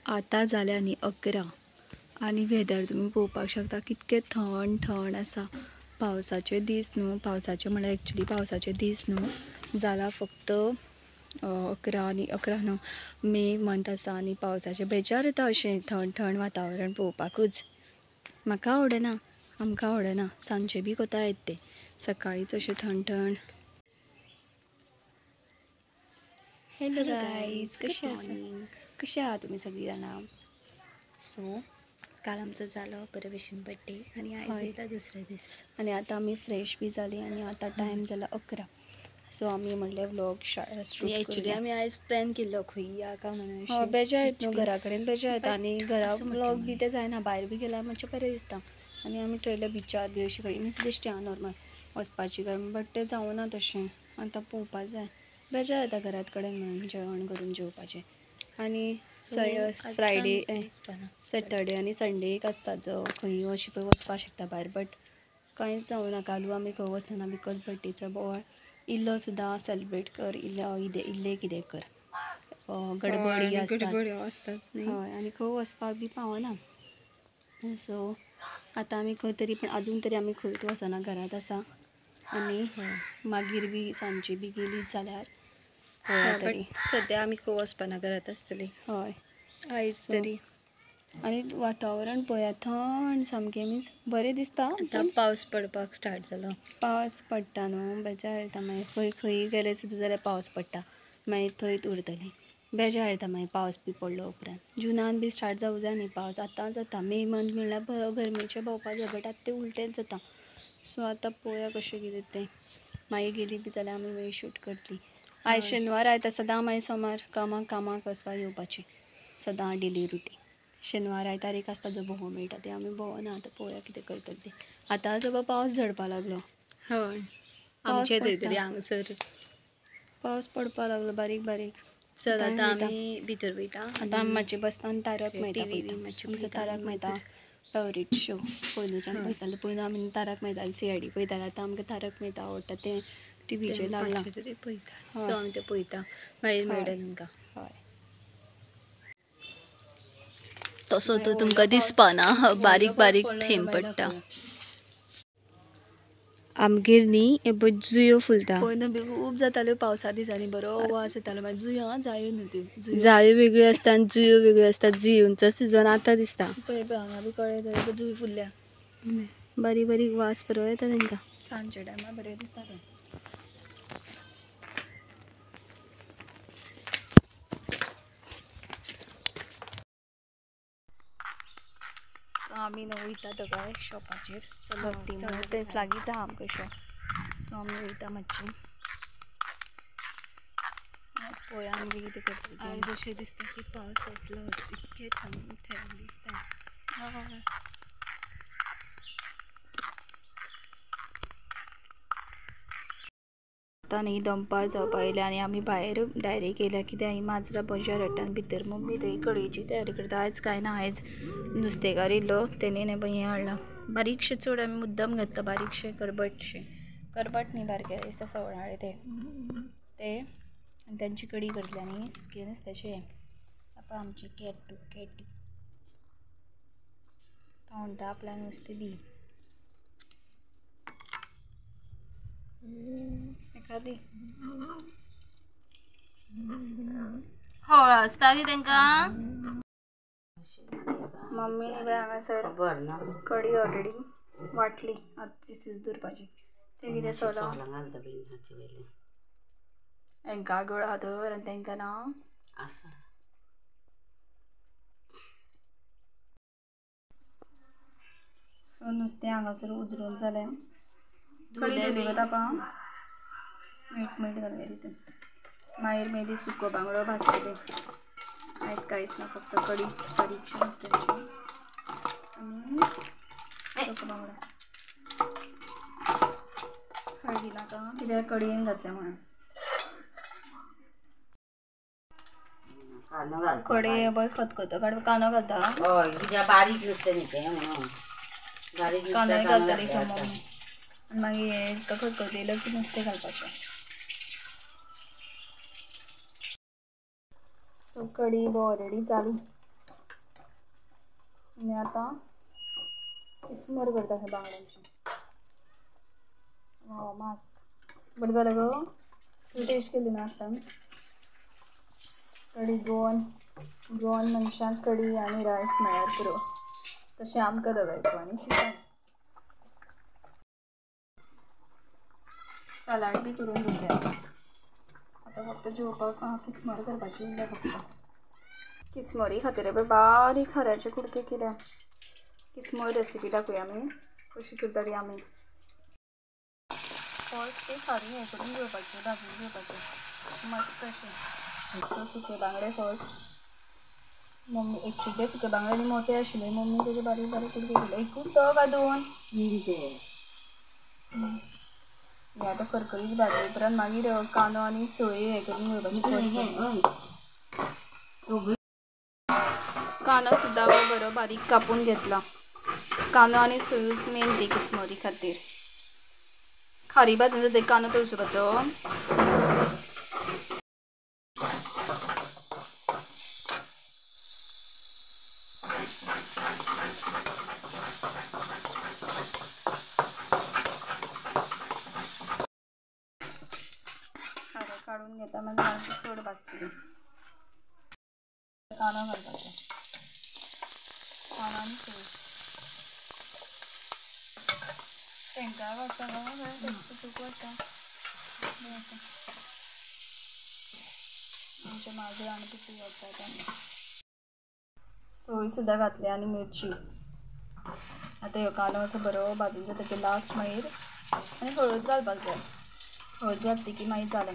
आता जाल्या न्ही 11 आणि वेदर तुम्ही पळोवपाक शकता कितके थंड थंड आसा. पावसाचे दीस न्हू, पावसाचे म्हळ्यार एक्चुली पावसाचे दीस न्हू, जाला फक्त 11 आनी 11 न्हू, मे मंथ आसा आनी पावसाचे बेजार येता अशें थंड थंड वातावरण पळोवपाकूच. म्हाका आवडना, आमकां आवडना. सांजचे बी कोता येत ते, सकाळीच अशें थंड थंड. हॅलो गायज, कशें आसा? कशें आहा तुमी सगळीं जाणां? सो काल आमचो जालो बरे भशेन बड्डे आनी आयज येता दुसरे दीस आनी आतां आमी फ्रेश बी जाली आनी आतां टायम जाला 11. सो आमी म्हणलें व्लॉग एक्चुली आमी आयज प्लॅन केल्लो खंय या काय म्हणून. बेजार येता न्हू, घरा कडेन बेजार येता आनी घरा व्लॉग बी ते जायना. भायर बी गेल्यार मातशें बरें दिसता आनी आमी थंयल्या बिचार बी अशी खंय मीन्स बेश्टी आहा नॉर्मल वचपाची कारण, बट तें जावना तशें. आतां पळोवपा जाय, बेजार येता घरात कडेन म्हणून जेवण करून जेवपाचें. आनी फ्रायडे सॅटर्डे आनी संडे एक आसता जो खंय अशी पळय वचपाक शकता भायर, बट कांयच जावना. कालू आमी खंय वचना बिकॉज बड्डेचो बोवाळ इल्लो सुद्दां सेलिब्रेट कर, इल्लें कितें कर, गडबडी आसताच न्ही. हय, आनी खंय वचपाक बी पावना. सो आतां आमी खंय तरी, पण आजून तरी आमी खंयच वचना, घरात आसा. आनी मागीर बी सांजची बी गेलीच जाल्यार तरी सद्या आमी खंय वचपाना, घरात आसतली. हय आयज तरी. आनी वातावरण पळयात थंड सामकें, मीन्स बरें दिसता. आतां पावस पडपाक स्टार्ट जालो. पावस पडटा न्हू, बेजार येता. मागीर खंय गेलें सुद्दां जाल्यार पावस पडटा, मागीर थंयच उरतलीं. बेजार येता मागीर पावस बी पडलो उपरांत. जुनान बी स्टार्ट जावं जाय न्ही पावस, आतां जाता. मे मंथ म्हणल्यार गरमेचें भोंवपाक जाय, बट आतां तें उलटेंच जाता. सो आतां पळोवया कशें कितें तें. मागीर गेली बी जाल्यार आमी मागीर शूट करतलीं. आयज शेनवार आयतार सदां मागीर सोमार कामाक वचपाक येवपाचें, सदां डेली रुटीन. शेनवार आयतार एक आसता जो भोंवूंक मेळटा, तें आमी भोंवना. आतां पळोवया कितें करतलीं तें. आतां जो पावस झडपा लागलो. हय, आमचे थंय तरी हांगसर पावस पडपा लागलो बारीक बारीक. चल आतां आमी भितर वयता. आतां आमी मातशें बसतान तारक मेहता पळयता. आमचो तारक मेहता फेवरेट शो. पयलुच्यान पळयतालें. पयलू आमी तारक मेहता CID पळयताले, आतां आमकां तारक मेहता आवडटा तें टिवीचेर लागलां. सो आमी तें पळयता. मागीर मेळटा तुमकां. हय, तसो तो तुमकां दिसपाना, बारीक बारीक थेंब पडटा. आमगेर न्ही हे पळय जुयो फुलता. पयलीं बी खूब जाताल्यो पावसा दिसांनी, बरो वास येतालो. मागीर जुयो जायो न्हू त्यो, जायो वेगळ्यो आसता आनी जुयो वेगळ्यो आसता. जुयोंचो सिजन आतां दिसता. पळय हांगा बी कळ्ळे थंय जुयो फुलल्या. बारीक बारीक वास बरो येता तांकां. सांजचे टायमार बरें दिसता थंय. आमी न्हू वयता दोगांय शॉपाचेर. चलत तेंच लागींच आहा आमकां शॉप. सो आमी वयता मातशें. पळोवया आमी कितें करतलीं. आयज अशें दिसता की पावस येतलो, इतकें थंड थंड दिसता. आतां न्ही दनपार जावपा येयल्या आनी आमी भायर डायरेक्ट येयल्या, कित्याक ही माजरां बजार हाडटा आनी भितर मम्मी थंय कडयेची तयारी करता. आयज कांय ना, आयज नुस्तेकार येयल्लो, तेणें हें हाडलां बारीकशें चड. आमी मुद्दम घेतला बारीकशें करबटशें. करबट न्ही, बारके दिसता सवणाळे ते आनी तांची कडी करतली. आनी सुकें नुस्त्याचें आतां आमची कॅटू खावंता आपल्यान नुस्तें दी. एखादी हळ आसता की तांकां. मम्मीन बी हांगासर कडी ऑलरेडी वाटली. आतां तिसच दवरपाची. तें कितें सोलां हांकां गळ आहा तर आनी तांकां ना आसा. सो नुस्तें हांगासर उजरोवन जालें. कडी दवरली गो तापा. मीठ घाललें तितून. मागीर मे बी सुको बांगडो भाजतलें. आयज कांयच ना, फक्त कडी बारीकशी नुस्त्याची आनी सुको बांगडो. हळदी नाका कित्याक कडयेन घातलें म्हणून. कडी पळय खतखतो काडून कांदो घालता. हय, कित्याक बारीक नुस्तें न्ही तें म्हणून कांदोय घालतली खंय मम्मी. आनी मागीर हें खतखतो की नुस्तें घालपाचें. सो कडी ऑलरेडी जाली आणि आता किसमोर करता हे बांगड्यांची. मस्त बरं झालं गं. तू टेस्ट केली ना आता. कडी गोवन मनशां कडी आणि रायस मेळ्यार पुरो. तशें आमकां दवरतो आनी चिकन सलाड बी करून घेतले. आता फक्त जेवपाक किसमोर करपाची उरल्या फक्त. किसमोरी खातीर बारीक खाऱ्याचे कुडके केल्या. किसमोर रेसिपी दाखवूया आमी कशी करता ती आमी. फर्स्ट ते खारी हें करून घेवपाचें, भाजून घेवपाचें मस्त अशें. सुके बांगडे फर्स्ट. मम्मी एक चिड्डे सुके बांगडे आनी मोठे आशिल्ले. मम्मी तेजे बारीक बारीक कुडके केले. एकूच तो काय दोन? हे आतां करकरीत भाजले उपरांत मागीर कांदो आनी सोय हें करून घेवपाची. कांदो सुद्दां बरो बारीक कापून घेतला. कांदो आनी सोयूच मेन ती किसमोरी खातीर. खारी भाजून जाता कांदो तळसुपाचो. खारें काडून घेता मागीर चड भाजतली. कांदो घालपाचो. कांदो आनी सोय तेंकां वाडटा गो तूक वाडटा. आमचे माजर आनी पिट्टी वाडटा. सोय सुद्दां घातली आनी मिरची. आतां ह्यो कांदो असो बरो भाजून जाता की लास्ट मागीर आनी हळद घालपाक जाय. हळद घातली की मागीर जालें.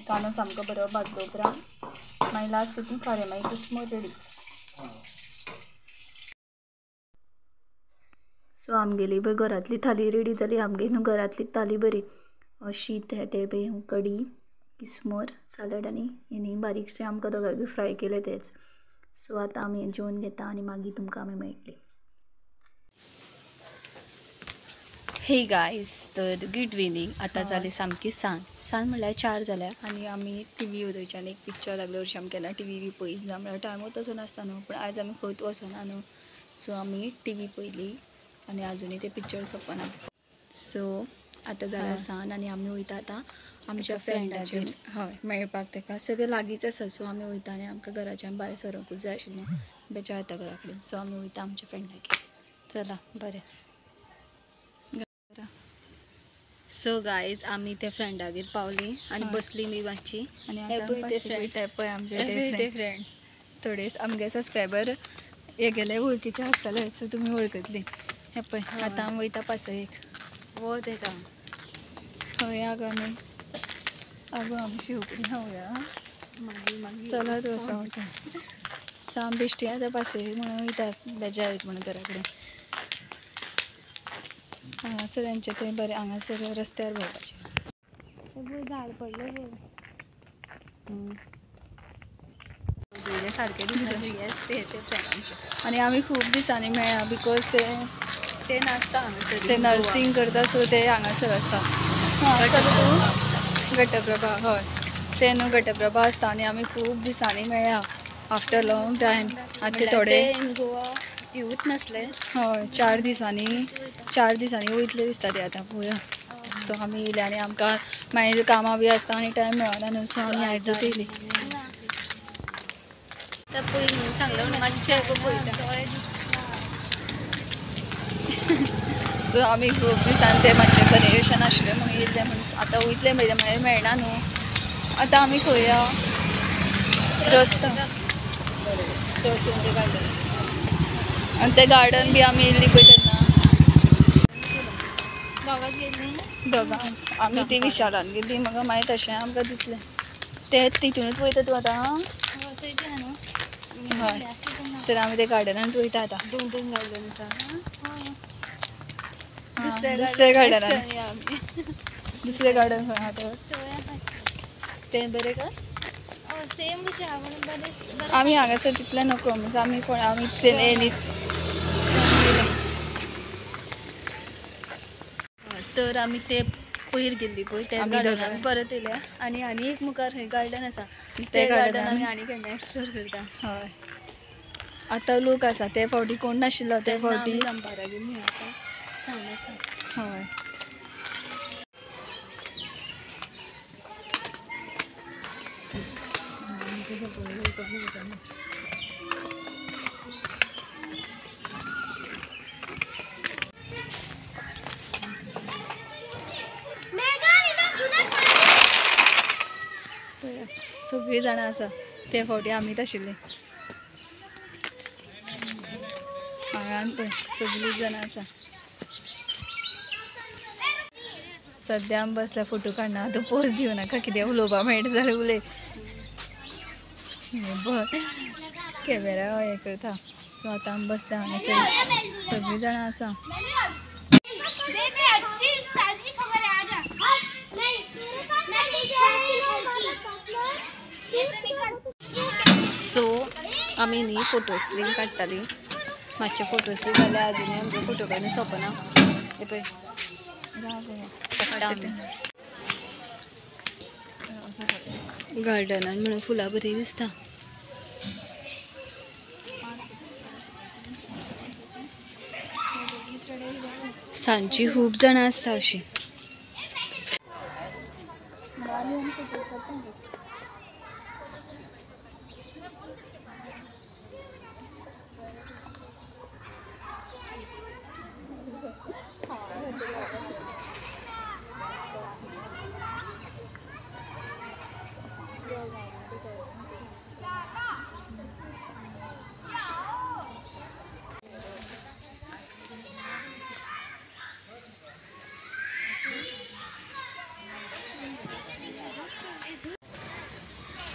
कांदो सामको बरो भाजलो उपरांत मागीर लास्ट तितून खारें मागीर किसमोर रेडी. सो आमगेली पळय घरांतली थाली रेडी जाली. आमगे न्हू घरांतली थाली बरी. शीत ते पळय कडी किसमोर सॅलड आनी हेणी बारीकशें आमकां दोगांयकूय फ्राय केले तेच. सो आतां आमी जेवन घेता आनी मागीर तुमकां आमी मेळटली. हे गायज तर गूड इवनिंग. आतां जाली सामकी सांज म्हणल्यार 4 जाल्या आनी आमी टीव्ही वयच्यान एक पिक्चर लागलो. हरशीं आमी केन्ना टीव्ही बी पळयत ना म्हणल्यार टायमूच तसो नासता न्हू. पूण आयज आमी खंयच वचना न्हू. सो आमी टीव्ही पळयली आनी आजुनूय ते पिक्चर सोंपना. सो आतां जाल्यार सांज आनी आमी वयता आतां आमच्या फ्रेंडाचेर हय मेळपाक ताका. सो ते लागींच आसा. सो आमी वयता आनी आमकां घराच्यान भायर सरोंकूच जाय आशिल्लें बेजार येता घरा कडेन. सो आमी वयता आमच्या फ्रेंडागेर. चला बरें. सो गायज आमी त्या फ्रेंडागेर पावली आनी बसली मी मातशी. आनी ते फ्रेंड थोडे आमगे सबस्क्रायबर हे गेले वळखीचे आसतले. सो तुमी वळखतली. हे पळय आतां आमी वयता पासयेक. वत येता खंय आगो आमी. आगो आमी शेवकडी खावया मागीर चला तूं असो आवडटा. सो आमी बेश्टी आतां पासयेक म्हणून वयतात बेजार येता म्हणून घरा कडेन. हांगासर हेंचे थंय बरें हांगासर रस्त्यार भोंवपाचें. झाड पडलें सारकें दिसता फ्रेंडांचे. आनी आमी खूब दिसांनी मेळ्ळा बिकॉज ते नासता हांगासर. ते नर्सींग करता सो ते हांगासर आसता. घटप्रभा हय ते न्हू घटप्रभा आसता आनी आमी खूब दिसांनी मेळ्ळा आफ्टर लॉंग टायम. आतां ते थोडे गोवा येवूच नासले. हय 4 दिसांनी वयतले दिसता ते आतां पळोवया. सो आमी येयले आनी आमकां मागीर कामां बी आसता आनी टायम मेळना न्हू. सो आमी आयजूच येयली. पळय सांगलें म्हणून मातशें पळयता. सो आमी खूब दिसान ते मातशें कनेक्शन आशिल्लें म्हणून येयल्ले म्हणून आतां वयतले मागीर मेळना न्हू. आतां आमी खंय या रस्तो आनी ते गार्डन बी आमी येयल्ली पळय तेन्ना दोगांच आमी ती विशालान गेली. म्हाका मागीर तशें आमकां दिसलें ते तितूनच वयता तूं आतां. हय तर आमी ते गार्डनांत वयता आतां. 2 गार्डन आसा. दुसरे गार्डन खंय आहा तें बरें का सेम आमी हांगासर तितलें नको. आमी आमी तर आमी ते पयर गेल्ली पळय त्या गार्डनान परत येयल्या आनी एक मुखार खंय गार्डन आसा. ते गार्डन आमी आनी केन्ना एक्सप्लोर करता. हय आता लोक आसा ते फावटी कोण नाशिल्लो ते फावटी दनपारां गेली आतां सांग आसा. हय सगळीं जाणां आसा ते फावटी आमीच आशिल्लीं हांगान पळय सगळीं जाणां आसा. सद्या आमी बसल्या फोटो काडना आतां पोज दिवं नाका कितें उलोवपा मेळटा जाल्यार उलय कॅमेरा हें करता. सो आतां आमी बसल्या हांगासर सगळीं जाणां आसा. सो आमी न्ही फोटोज बीन काडटालीं मातशे फोटोज बी जाल्यार आजुनूय आमचे फोटो काडून सोंपना. हे पळय गार्डनान म्हणून फुलां बरीं दिसता. सांजची खूब जाणां आसता अशीं.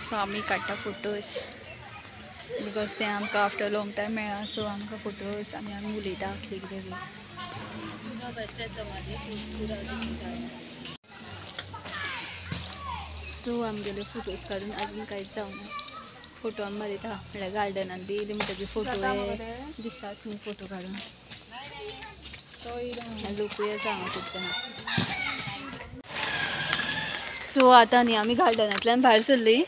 सो आमी काडटा फोटोज बिकॉज ते आमकां आफ्टर लॉंग टायम मेळ्ळा. सो आमकां फोटोज आमी उलयता कितें कितें बी. सो आमगेले फोटोज काडून आजून कांयच जावना. फोटो आमी मारयता म्हणल्यार गार्डनान बी येयले म्हणटकीर फोटो दिसतात न्ही फोटो काडून. लोकूय आसा हांगा खूब जाणां. सो आतां न्ही आमी गार्डनांतल्यान भायर सरलीं.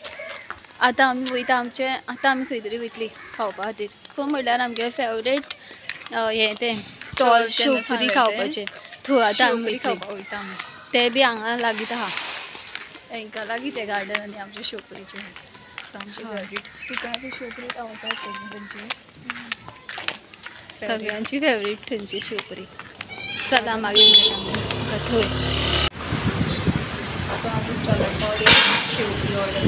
आतां आमी वयता आतां आमी खंय तरी वयतलीं खावपा खातीर. खंय म्हणल्यार आमगे फेवरेट हें तें स्टॉल शेवपुरी खावपाचें थंय आतां आमी वयता. ते बी हांगा लागींच आहा. हांकां लागीं तें गार्डन आनी आमचें शेवपुरीचें सामकें फेवरेट. तुका ती शेवपुरी आवडटा थंयची? सगळ्यांची फेवरेट थंयची शेवपुरी. चला मागीर मेळटा थंय. सो आमी स्टॉलार पावली शेवपुरी ऑर्डर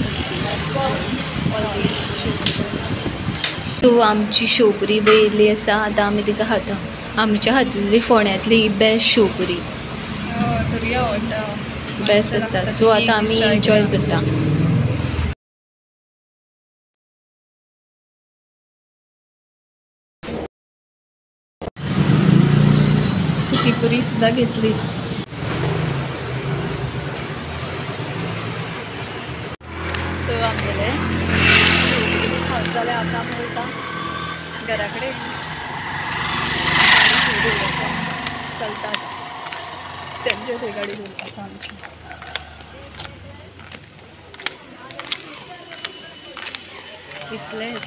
सो आमची शेवपुरी बेयिल्ली आसा. आतां आमी तिका खाता. आमच्या हातींतली फोंड्यांतली बेस्ट शेवपुरी आवडटा बेस्ट आसता. सो आतां आमी एन्जॉय करता. सुकी पुरी सुद्दां घेतली. सो आमगेले शेवपुरी बी खावप जाल्यार आतां आमी वयता घरा कडेन. चलता तेंचे थंय गाडी दवरता आसा आमची. इतलेंच.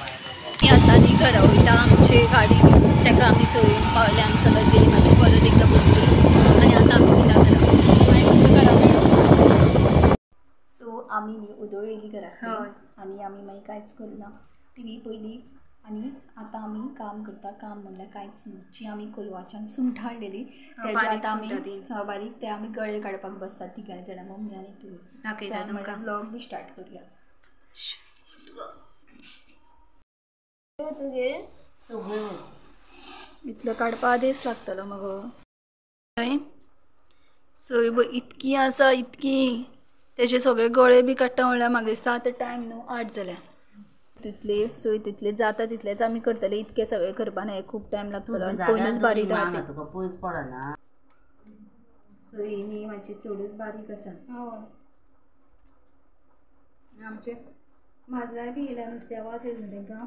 आतां न्ही घरा वयता आमची गाडी घेवन ताका आमी थंय पावले. आमी चलत गेली मातशी परत एकदां बसली आनी आतां आमी वयता घरा. सो आमी न्ही उदळ येयली घरा आनी आमी मागीर कांयच करुना. टीवी पयली आनी आतां आमी काम करता. काम म्हणल्यार कांयच न्ही. जी आमी कोलवाच्यान सुंगटां हाडलेली तेजे आतां आमी बारीक ते आमी गळे काडपाक बसतात तिगाय जाणां मम्मी आनी तूं. दाखयता तुमकां. ब्लॉग बी स्टार्ट करुया. इतलो काडपा आदेस लागतलो मगो. सो इतकी आसा इतकी तेजे सगळे गळे बी काडटा म्हणल्यार म्हाका दिसता आतां टायम न्हू 8 जाल्या. तितले सोय तितले जाता तितलेच आमी करतले. इतके सगळे करपा न्हय खूब टायम लागतलो. पयलीच बारीक आहा सो ही न्ही मातशी चडूच बारीक आसा. आमचे माजरां बी येयल्या नुस्त्या वास येता तांकां.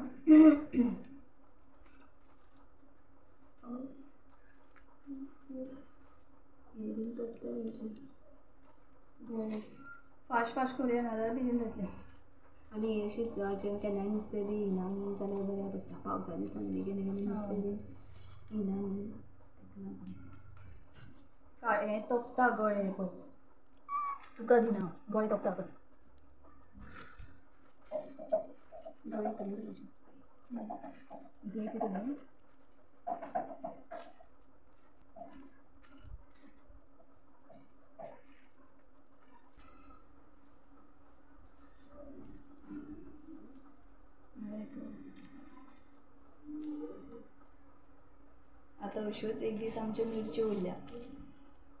फास्ट फास्ट करुया नाजाल्यार बेगीन जातलें. आणि अशीच केन्नाय नुस्तें बी येना जाल्यार बऱ्या पडटा पावसा दिसांनी बी केन्ना नुस्तें बी येना म्हणून काळे तोपता गळे पळय तुका दिना गळे तोपता पळय गळे करून द्यायचे सगळे आता अश्योच एक दीस आमच्यो मिरच्यो उरल्या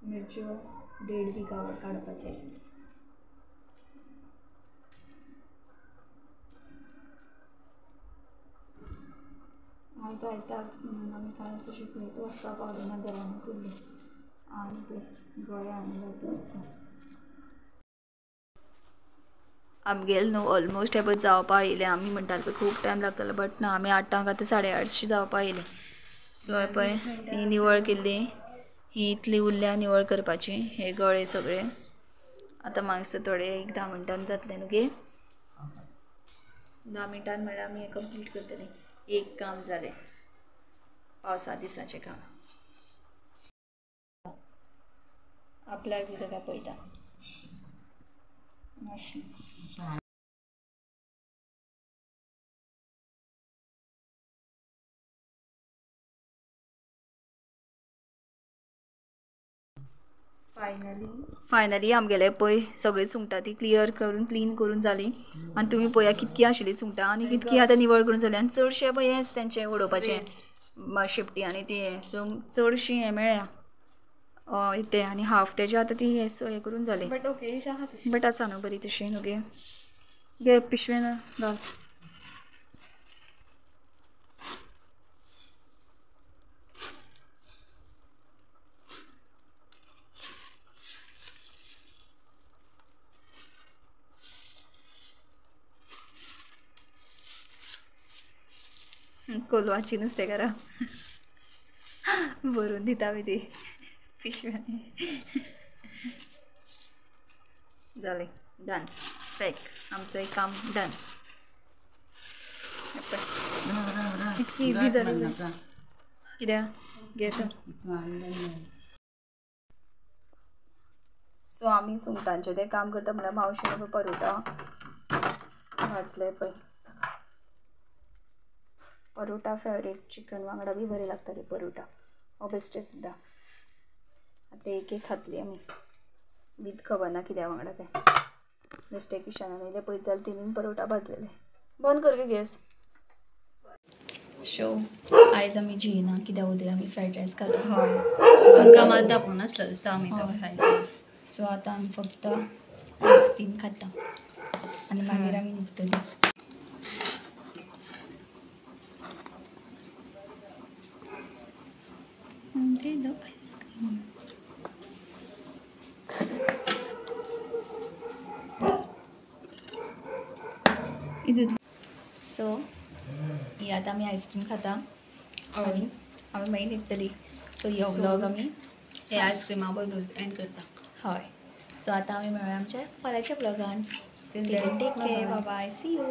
मिरच्यो 1.5 बिगावर काडपाचे आयज आयतार म्हणून आमी काल अशी पळयत वचपा पावले ना घरान उरली आनी पळय गळे आनी घालता आमगेल न्हू ऑलमोस्ट हे पळय जावपा येयले आमी म्हणटाले पळय खूब टायम लागतलो बट ना आमी 8 आतां 8:30 जावपा येयले सो हे पळय ही निवळ केल्ली ही इतली उरल्या निवळ करपाची हे गळे सगळे आतां म्हाका दिसता थोडे एक 10 मिनटान जातले न्हू गे 10 मिनटान म्हळ्यार आमी हें कंप्लीट करतलीं एक काम जालें पावसा दिसाचें काम आपल्याक बी ताका पळयता मातशें फायनली आमगेले पळय सगळीं सुंगटां ती क्लियर करून क्लीन करून जाली आनी तुमी पळया कितकी आशिल्ली सुंगटां आनी कितकी आतां निवळ करून जाली आनी चडशे पळय हेंच तेंचें उडोवपाचें शेपटी आनी ती सो चडशीं हें मेळ्ळ्या तें आनी हाफ तेजे आतां ती हें करून जाली बट आसा न्हू बरी तशी न्हू गे पिशवेन घाल कोलवाची नुस्तेकारा भरून दिता बी ती पिशव्यांनी जालें डन पॅक आमचें काम डन इतकी इजी जाली कित्याक घेता सो आमी सुंगटांचें तें काम करता म्हळ्यार मावशेन परोटा भाजले पळय परोटा फेवरेट चिकन वांगडा बी बरें लागता ते परोटा हो बेस्टे सुद्दां आतां एक खातली आमी वीथ खबर ना कित्या वांगडा तें बेश्टे किशनान येयले पळयत जाल्यार तिनूय परोटा भाजलेले बंद कर गे गॅस शो आयज आमी जेयना कित्याक उदय आमी फ्रायड रायस खालो तुमकां मात दाखोवन नासलो दिसता आमी तो फ्रायड रायस सो आतां आमी फक्त आयस्क्रीम खाता आनी मागीर आमी न्हिदतली आयस्क्रीम सो ही आतां आमी आयस्क्रीम खाता आनी आमी मागीर न्हिदतली सो ह्यो व्लॉग आमी हे आयस्क्रीमा बरोबर एंड करता हय सो आतां आमी मेळुया आमच्या फाल्यांच्या व्लॉगान take care bye bye see you